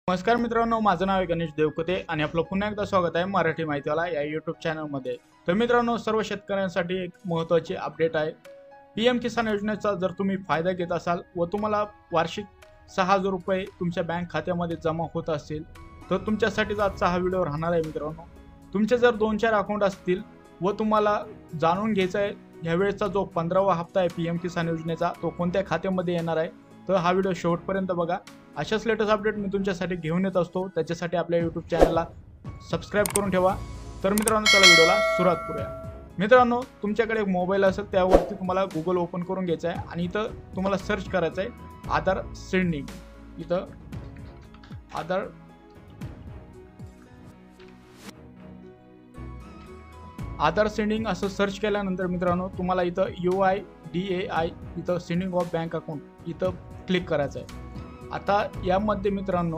नमस्कार मित्रांनो, माझं नाव आहे गणेश देवकते आणि आपलं पुन्हा एकदा स्वागत आहे मराठी माहितीवाला या यूट्यूब चॅनलमध्ये। तर मित्रांनो, सर्व शेतकऱ्यांसाठी एक महत्त्वाची अपडेट आहे। पीएम किसान योजनेचा जर तुम्ही फायदा घेत असाल व तुम्हाला वार्षिक 6000 रुपये तुमच्या बँक खात्यामध्ये जमा होत असतील तर तुमच्यासाठी आजचा हा व्हिडिओ राहणार आहे। मित्रांनो, तुमचे जर 2-4 अकाउंट असतील व तुम्हाला जाणून घ्यायचं आहे ह्यावेळेचा जो 15वा हप्ता आहे पीएम किसान योजनेचा तो कोणत्या खात्यामध्ये येणार आहे, तर हा व्हिडिओ शेवटपर्यंत बघा। अशाच लेटेस्ट अपडेट मी तुमच्यासाठी घेऊन येत असतो, त्याच्यासाठी आपल्या यूट्यूब चॅनलला सबस्क्राईब करून ठेवा। तर मित्रांनो, चला व्हिडिओला सुरुवात करूया। मित्रांनो, तुमच्याकडे एक मोबाईल असेल त्यावरती तुम्हाला गुगल ओपन करून घ्यायचं आहे आणि इथं तुम्हाला सर्च करायचं आहे आधार सेंडिंग। इथं आधार सेंडिंग असं सर्च केल्यानंतर मित्रांनो तुम्हाला इथं UIDAI इथं सेंडिंग ऑफ बँक अकाउंट इथं क्लिक करायचं आहे। आता यामध्ये मित्रांनो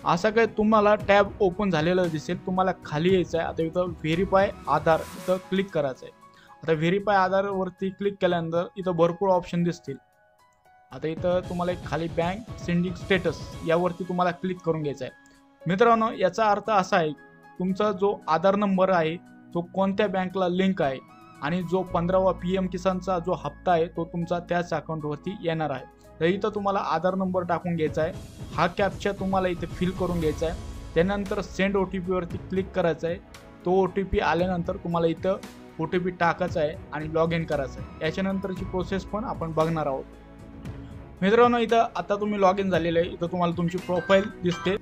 असा काही तुम्हाला टॅब ओपन झालेला दिसेल, तुम्हाला खाली यायचं आहे। आता इथं व्हेरीफाय आधार इथं क्लिक करायचं आहे। आता व्हेरीफाय आधार वरती क्लिक केल्यानंतर इथं भरपूर ऑप्शन दिसतील। आता इथं तुम्हाला एक खाली बँक सेंडिंग स्टेटस यावरती तुम्हाला क्लिक करून घ्यायचं आहे। मित्रांनो, याचा अर्थ असा आहे तुमचा जो आधार नंबर आहे तो कोणत्या बँकला लिंक आहे आणि जो 15वा पीएम किसानचा जो हप्ता आहे तो तुमचा त्याच अकाउंटवरती येणार आहे। तर इथं तुम्हाला आधार नंबर टाकून घ्यायचा आहे, हा कॅप्चा तुम्हाला इथे फिल करून घ्यायचा आहे। त्यानंतर सेंड OTP वरती क्लिक करायचं आहे। तो OTP आल्यानंतर तुम्हाला इथं OTP टाकायचा आहे आणि लॉग इन करायचं आहे। याच्यानंतरची प्रोसेस पण आपण बघणार आहोत। मित्रांनो, इथं आता तुम्ही लॉग इन झालेलं आहे, इथं तुम्हाला तुमची प्रोफाईल दिसते।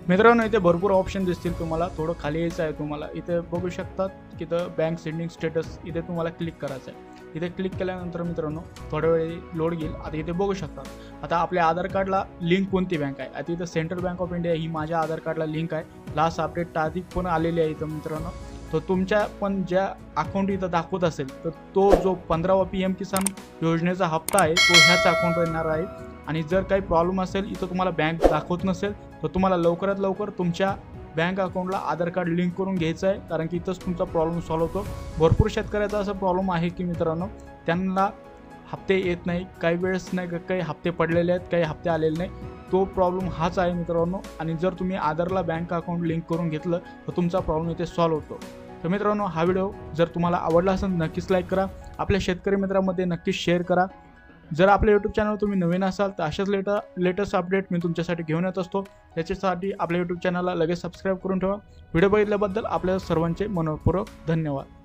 मित्रांनो, इथे भरपूर ऑप्शन दिसतील, तुम्हाला थोडं खाली यायचं आहे। तुम्हाला इथे बघू शकतात की इथं बँक सेंडिंग स्टेटस इथे तुम्हाला क्लिक करायचं आहे। इथे क्लिक केल्यानंतर मित्रांनो थोड्या वेळ लोड घेईल। आता इथे बघू शकतात आता आपल्या आधार कार्डला लिंक कोणती बँक आहे। आता इथं सेंट्रल बँक ऑफ इंडिया ही माझ्या आधार कार्डला लिंक आहे। लास्ट अपडेट आधी पण आलेली आहे इथं मित्रांनो। तर तुमच्या पण ज्या अकाउंट इथं दाखवत असेल तर तो जो 15वा पीएम किसान योजनेचा हप्ता आहे तो ह्याच अकाउंटवर येणार आहे। आणि जर काही प्रॉब्लेम असेल इथं तुम्हाला बँक दाखवत नसेल तर तुम्हाला लवकरात लवकर तुमच्या बँक अकाउंटला आधार कार्ड लिंक करून घ्यायचं आहे, कारण की इथंच तुमचा प्रॉब्लेम सॉल्व्ह होतो। भरपूर शेतकऱ्याचा असा प्रॉब्लेम आहे की मित्रांनो त्यांना हप्ते येत नाही, काही वेळेस नाही, काही हप्ते पडलेले आहेत, काही हप्ते आलेले नाही। तो प्रॉब्लेम हाच आहे मित्रांनो। आणि जर तुम्ही आधारला बँक अकाउंट लिंक करून घेतलं तर तुमचा प्रॉब्लेम इथे सॉल्व्ह होतो। तर मित्रांनो, हा व्हिडिओ जर तुम्हाला आवडला असेल नक्कीच लाईक करा, आपल्या शेतकरी मित्रांमध्ये नक्कीच शेअर करा। जर आपल्या यूट्यूब चॅनल तुम्ही नवीन असाल तर अशाच लेटेस्ट अपडेट मी तुमच्यासाठी घेऊन येत असतो। त्याच्यासाठी आपल्या यूट्यूब चॅनलला लगेच सबस्क्राईब करून ठेवा। व्हिडिओ बघितल्याबद्दल आपल्या सर्वांचे मनपूर्वक धन्यवाद।